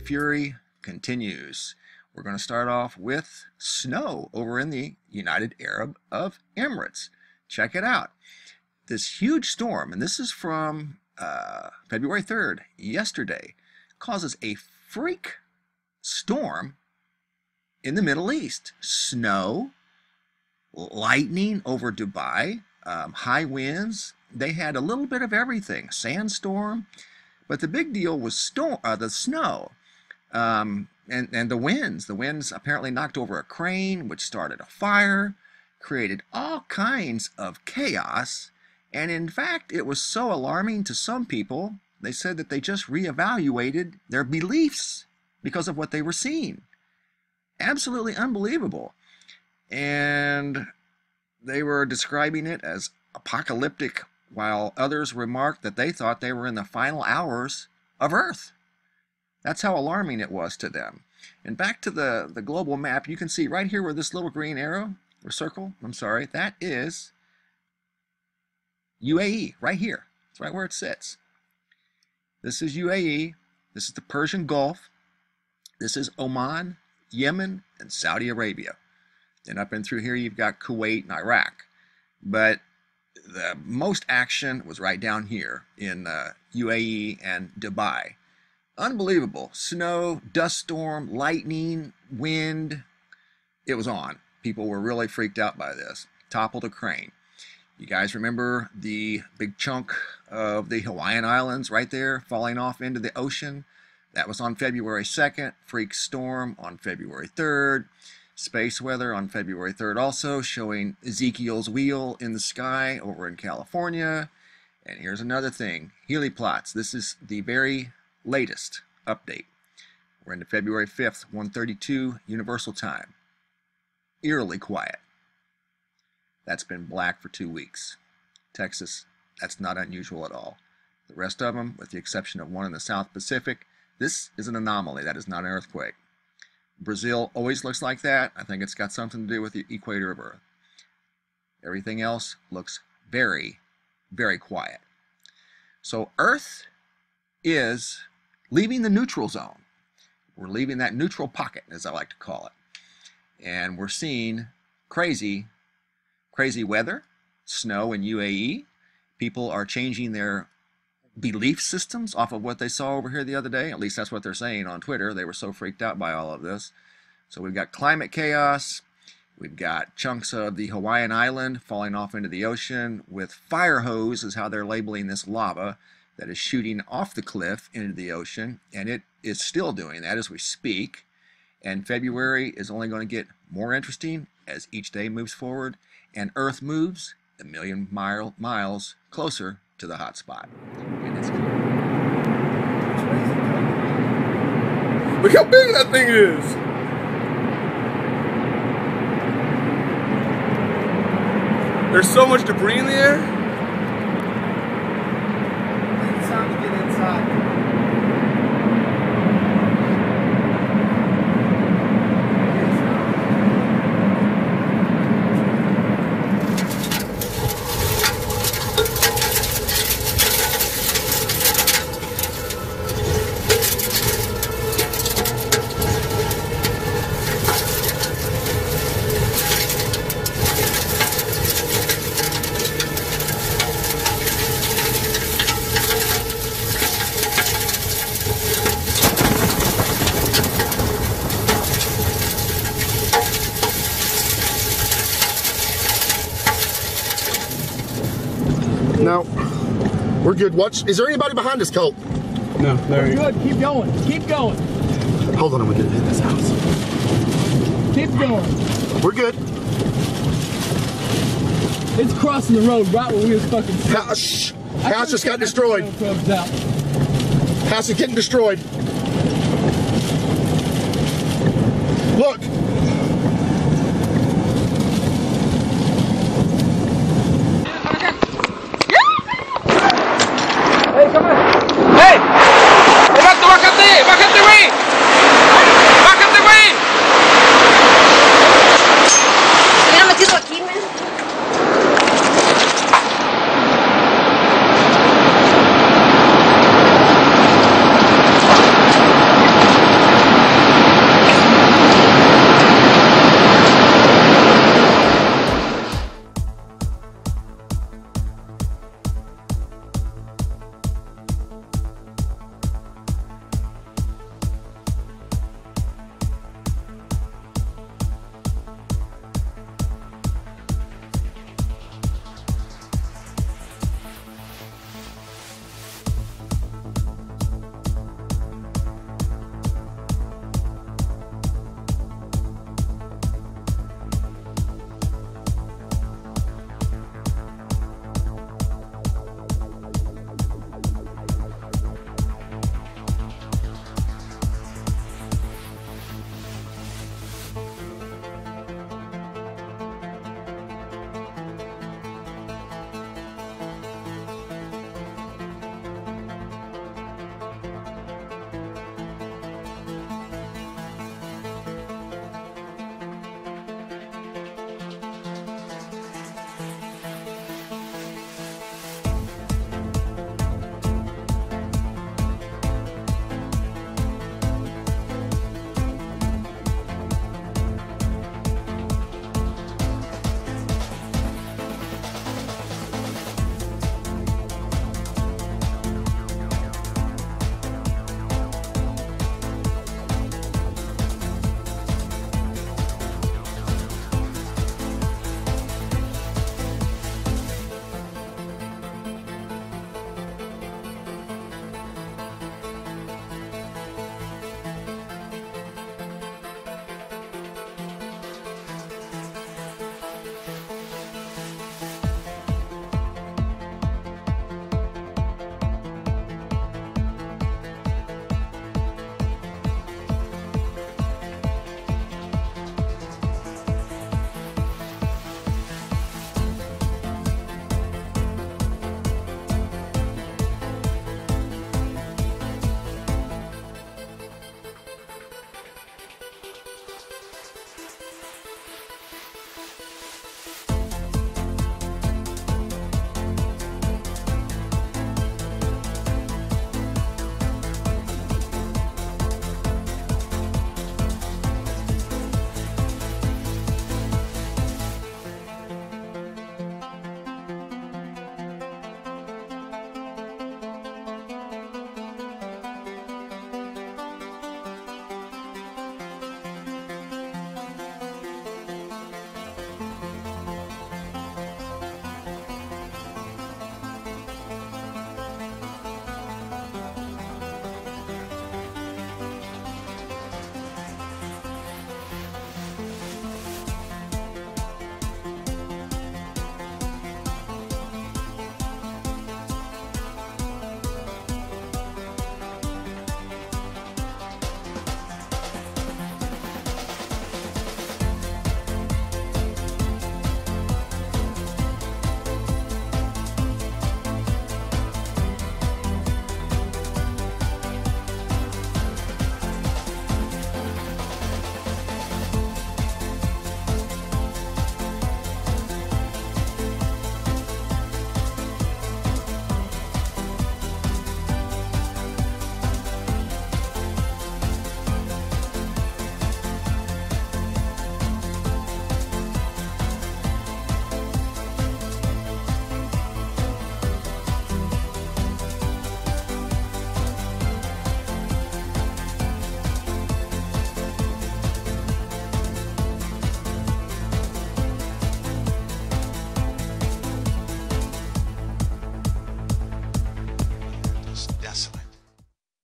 fury continues. We're going to start off with snow over in the United Arab Emirates. Check it out. This huge storm, and this is from February 3rd, yesterday, causes a freak storm in the Middle East. Snow, lightning over Dubai, high winds. They had a little bit of everything. Sandstorm. But the big deal was the snow and the winds. The winds apparently knocked over a crane, which started a fire, created all kinds of chaos. And in fact, it was so alarming to some people, they said that they just reevaluated their beliefs because of what they were seeing. Absolutely unbelievable. And they were describing it as apocalyptic, while others remarked that they thought they were in the final hours of Earth. That's how alarming it was to them. And back to the global map, you can see right here where this little green arrow, or circle, I'm sorry, that is UAE, right here. It's right where it sits. This is UAE, this is the Persian Gulf, this is Oman, Yemen, and Saudi Arabia. Then up and through here you've got Kuwait and Iraq. But the most action was right down here in UAE and Dubai. Unbelievable. Snow, dust storm, lightning, wind. It was on. People were really freaked out by this. Toppled a crane. You guys remember the big chunk of the Hawaiian Islands right there falling off into the ocean? That was on February 2nd. Freak storm on February 3rd. Space weather on February 3rd also, showing Ezekiel's wheel in the sky over in California. And here's another thing, heliplots. This is the very latest update. We're into February 5th, 1:32 Universal Time. Eerily quiet. That's been black for 2 weeks. Texas, that's not unusual at all. The rest of them, with the exception of one in the South Pacific, this is an anomaly. That is not an earthquake. Brazil always looks like that. I think it's got something to do with the equator of Earth. Everything else looks very, very quiet. So Earth is leaving the neutral zone. We're leaving that neutral pocket, as I like to call it. And we're seeing crazy weather, snow in UAE. People are changing their belief systems off of what they saw over here the other day. At least that's what they're saying on Twitter. They were so freaked out by all of this. So we've got climate chaos. We've got chunks of the Hawaiian island falling off into the ocean with fire hose is how they're labeling this lava that is shooting off the cliff into the ocean. And it is still doing that as we speak. And February is only going to get more interesting as each day moves forward. And Earth moves a million miles closer to the hot spot. And it's look how big that thing is! There's so much debris in the air. It's time to get inside. No, we're good. Watch. Is there anybody behind us, Colt? No, there you go. Good, keep going, keep going. Hold on, I'm gonna get in this house. Keep going. We're good. It's crossing the road right where we was fucking House just got destroyed. House is getting destroyed. Look. Hey, come on. ¡Hey! ¡Bájate, güey! ¡Bájate, güey! Se hubiera metido aquí, man.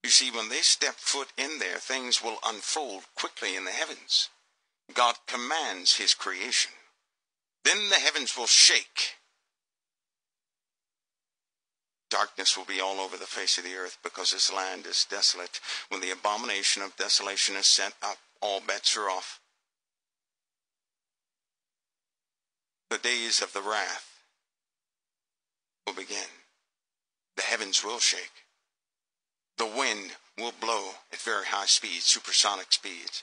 You see, when they step foot in there, things will unfold quickly in the heavens. God commands his creation. Then the heavens will shake. Darkness will be all over the face of the earth because this land is desolate. When the abomination of desolation is set up, all bets are off. The days of the wrath will begin. The heavens will shake. The wind will blow at very high speeds, supersonic speeds,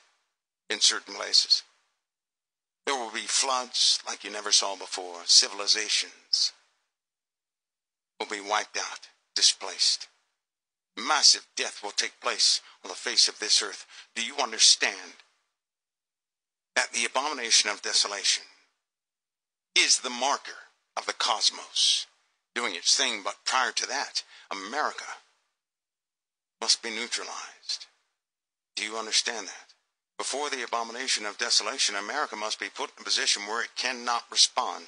in certain places. There will be floods like you never saw before. Civilizations will be wiped out, displaced. Massive death will take place on the face of this earth. Do you understand that the abomination of desolation is the marker of the cosmos doing its thing? But prior to that, America must be neutralized. Do you understand that? Before the abomination of desolation, America must be put in a position where it cannot respond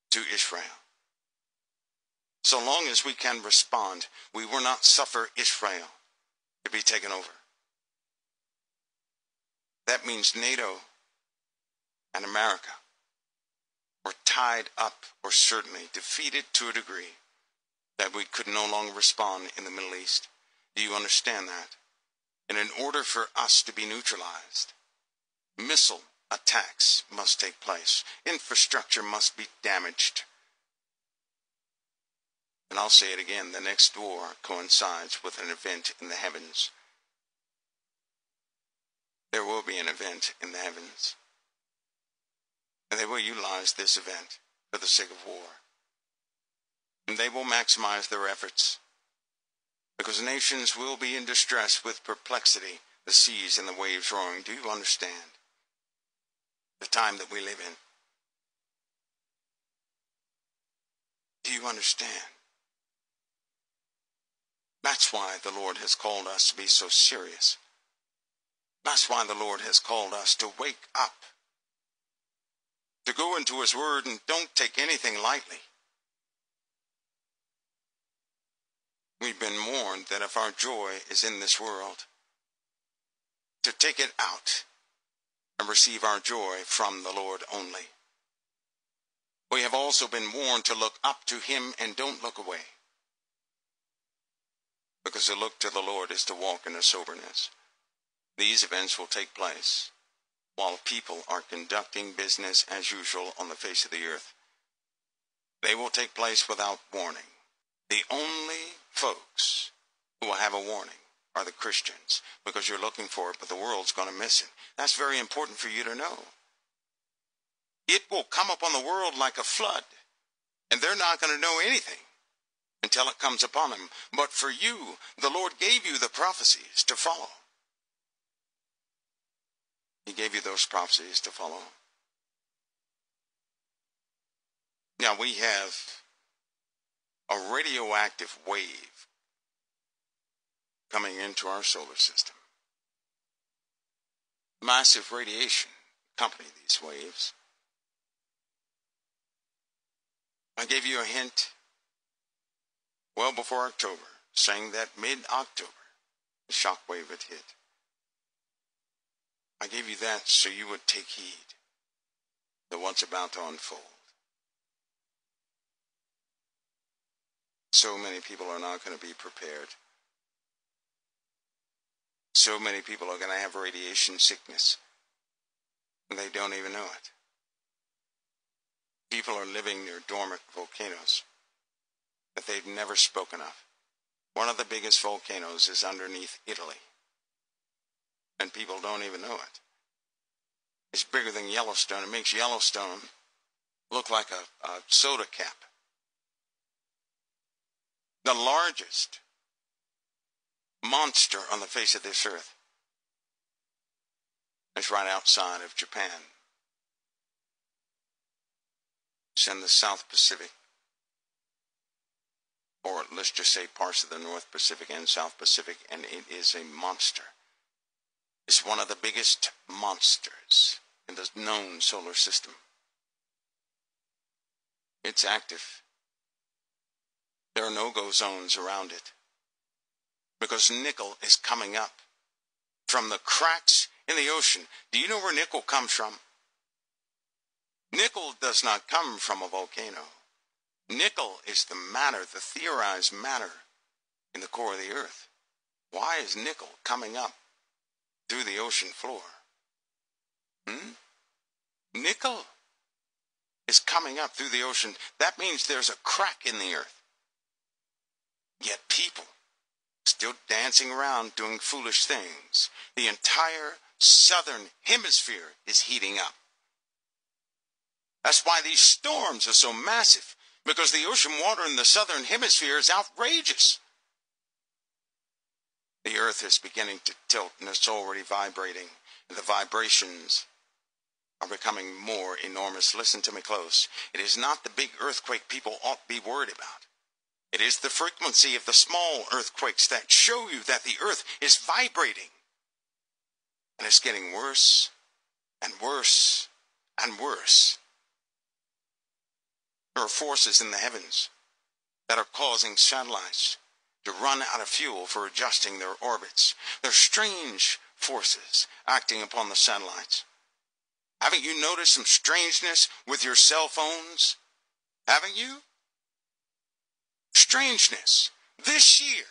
to Israel. So long as we can respond, we will not suffer Israel to be taken over. That means NATO and America were tied up, or certainly defeated to a degree that we could no longer respond in the Middle East. Do you understand that? And in order for us to be neutralized, missile attacks must take place. Infrastructure must be damaged. And I'll say it again, the next war coincides with an event in the heavens. There will be an event in the heavens. And they will utilize this event for the sake of war. And they will maximize their efforts. Because nations will be in distress with perplexity, the seas and the waves roaring. Do you understand the time that we live in? Do you understand? That's why the Lord has called us to be so serious. That's why the Lord has called us to wake up, to go into his word and don't take anything lightly. We've been warned that if our joy is in this world, to take it out and receive our joy from the Lord only. We have also been warned to look up to him and don't look away. Because to look to the Lord is to walk in a soberness. These events will take place while people are conducting business as usual on the face of the earth. They will take place without warning. The only folks who will have a warning are the Christians, because you're looking for it, but the world's going to miss it. That's very important for you to know. It will come upon the world like a flood, and they're not going to know anything until it comes upon them. But for you, the Lord gave you the prophecies to follow. He gave you those prophecies to follow. Now we have a radioactive wave coming into our solar system. Massive radiation accompany these waves. I gave you a hint well before October, saying that mid-October, the shock wave would hit. I gave you that so you would take heed to what's about to unfold. So many people are not going to be prepared. So many people are going to have radiation sickness, and they don't even know it. People are living near dormant volcanoes that they've never spoken of. One of the biggest volcanoes is underneath Italy, and people don't even know it. It's bigger than Yellowstone. It makes Yellowstone look like a soda cap. The largest monster on the face of this earth is right outside of Japan. It's in the South Pacific, or let's just say parts of the North Pacific and South Pacific, and it is a monster. It's one of the biggest monsters in the known solar system. It's active. There are no-go zones around it. because nickel is coming up from the cracks in the ocean. Do you know where nickel comes from? Nickel does not come from a volcano. Nickel is the matter, the theorized matter in the core of the earth. Why is nickel coming up through the ocean floor? Nickel is coming up through the ocean. That means there's a crack in the earth. Yet people still dancing around doing foolish things. The entire southern hemisphere is heating up. That's why these storms are so massive, because the ocean water in the southern hemisphere is outrageous. The earth is beginning to tilt, and it's already vibrating. And the vibrations are becoming more enormous. Listen to me close. It is not the big earthquake people ought to be worried about. It is the frequency of the small earthquakes that show you that the earth is vibrating. And it's getting worse and worse and worse. There are forces in the heavens that are causing satellites to run out of fuel for adjusting their orbits. There are strange forces acting upon the satellites. Haven't you noticed some strangeness with your cell phones? Haven't you? Strangeness. This year,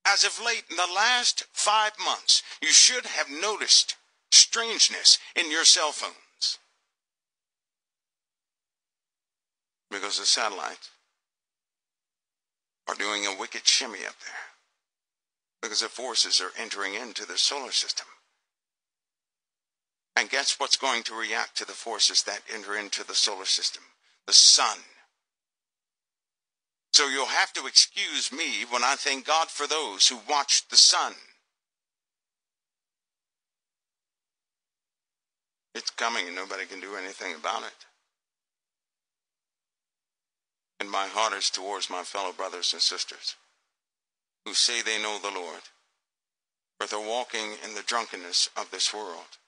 as of late, in the last 5 months, you should have noticed strangeness in your cell phones. Because the satellites are doing a wicked shimmy up there. Because the forces are entering into the solar system. And guess what's going to react to the forces that enter into the solar system? The sun. So you'll have to excuse me when I thank God for those who watch the sun. It's coming and nobody can do anything about it. And my heart is towards my fellow brothers and sisters who say they know the Lord, but they're walking in the drunkenness of this world.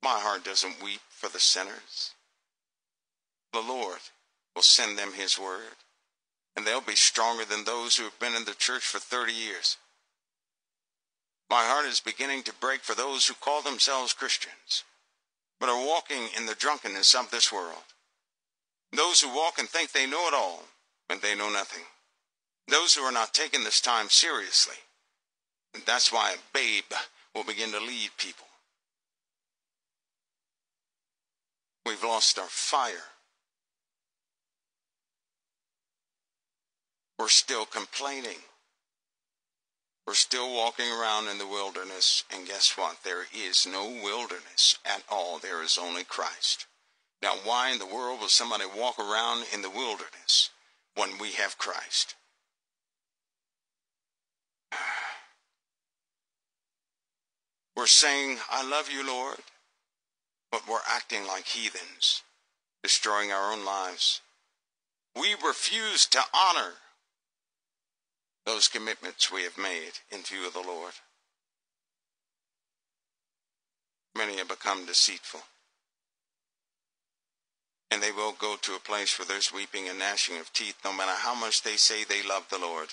My heart doesn't weep for the sinners. The Lord will send them his word, and they'll be stronger than those who have been in the church for 30 years. My heart is beginning to break for those who call themselves Christians, but are walking in the drunkenness of this world. Those who walk and think they know it all, and they know nothing. Those who are not taking this time seriously. And that's why a babe will begin to lead people. We've lost our fire. We're still complaining. We're still walking around in the wilderness, and guess what? There is no wilderness at all. There is only Christ. Now, why in the world will somebody walk around in the wilderness when we have Christ? We're saying, I love you, Lord, but we're acting like heathens, destroying our own lives. We refuse to honor those commitments we have made in view of the Lord. Many have become deceitful. And they will go to a place where there's weeping and gnashing of teeth, no matter how much they say they love the Lord.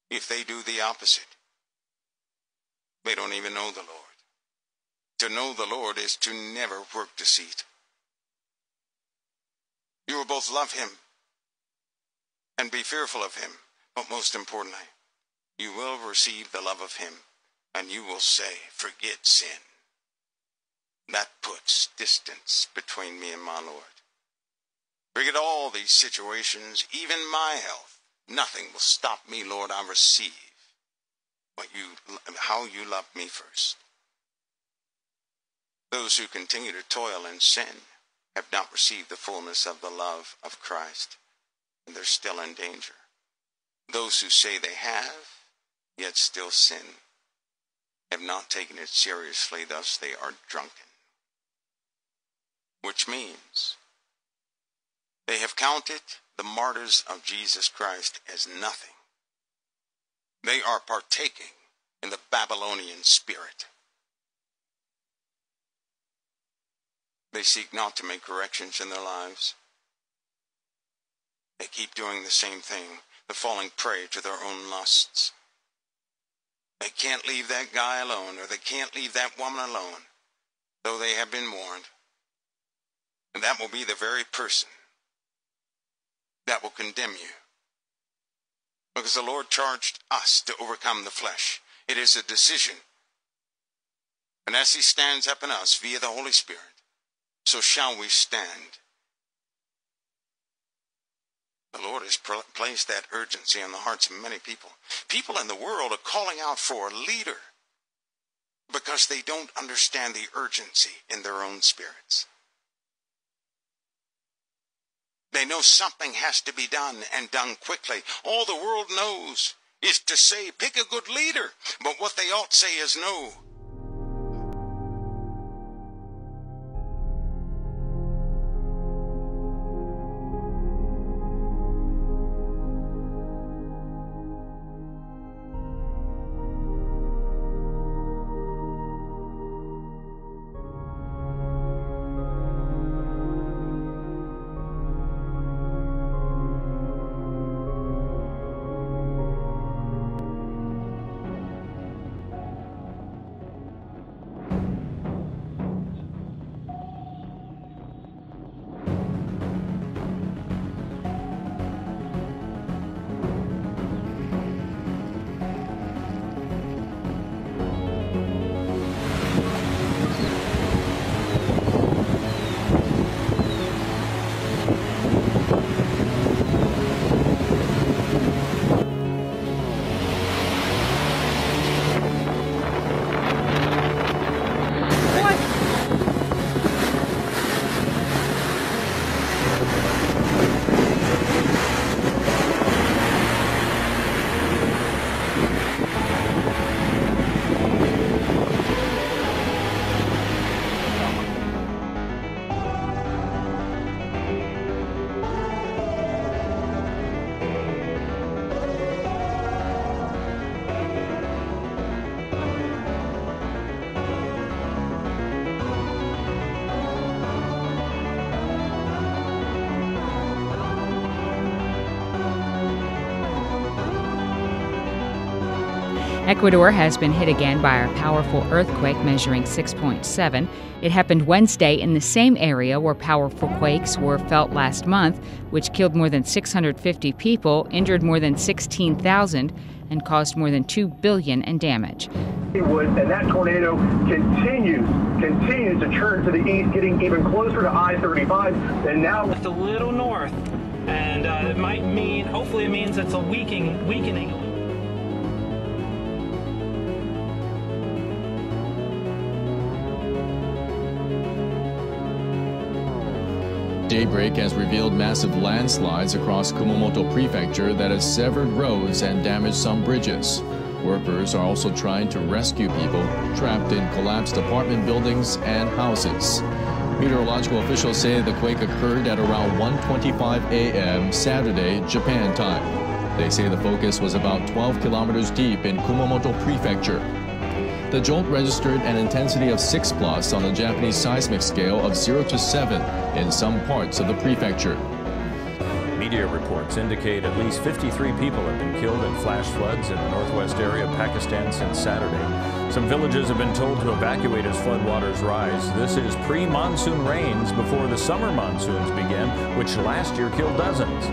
If they do the opposite, they don't even know the Lord. To know the Lord is to never work deceit. You will both love him and be fearful of him, but most importantly, you will receive the love of him, and you will say, forget sin. That puts distance between me and my Lord. Forget all these situations, even my health. Nothing will stop me, Lord. I receive how you love me first. Those who continue to toil in sin have not received the fullness of the love of Christ, and they're still in danger. Those who say they have, yet still sin, have not taken it seriously, thus they are drunken. Which means they have counted the martyrs of Jesus Christ as nothing. They are partaking in the Babylonian spirit. They seek not to make corrections in their lives. They keep doing the same thing, the falling prey to their own lusts. can't leave that guy alone, or they can't leave that woman alone, though they have been warned. And that will be the very person that will condemn you. Because the Lord charged us to overcome the flesh. It is a decision. And as he stands up in us via the Holy Spirit, so shall we stand. The Lord has placed that urgency on the hearts of many people. People in the world are calling out for a leader because they don't understand the urgency in their own spirits. They know something has to be done and done quickly. All the world knows is to say, pick a good leader. But what they ought to say is no. Ecuador has been hit again by a powerful earthquake measuring 6.7. It happened Wednesday in the same area where powerful quakes were felt last month, which killed more than 650 people, injured more than 16,000, and caused more than $2 billion in damage. And that tornado continues to turn to the east, getting even closer to I-35, and now it's a little north, and it might mean, hopefully it means it's a weakening. Daybreak has revealed massive landslides across Kumamoto Prefecture that has severed roads and damaged some bridges. Workers are also trying to rescue people trapped in collapsed apartment buildings and houses. Meteorological officials say the quake occurred at around 1:25 a.m. Saturday, Japan time. They say the focus was about 12 kilometers deep in Kumamoto Prefecture. The jolt registered an intensity of 6+ on the Japanese seismic scale of 0 to 7 in some parts of the prefecture. Media reports indicate at least 53 people have been killed in flash floods in the northwest area of Pakistan since Saturday. Some villages have been told to evacuate as floodwaters rise. This is pre-monsoon rains before the summer monsoons began, which last year killed dozens.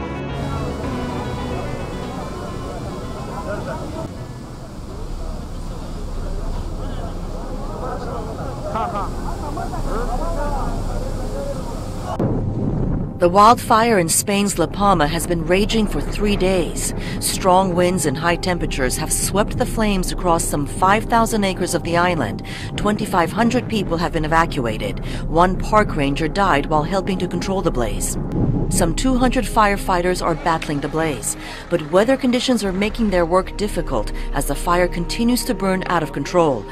The wildfire in Spain's La Palma has been raging for 3 days. Strong winds and high temperatures have swept the flames across some 5,000 acres of the island. 2,500 people have been evacuated. One park ranger died while helping to control the blaze. Some 200 firefighters are battling the blaze, but weather conditions are making their work difficult as the fire continues to burn out of control.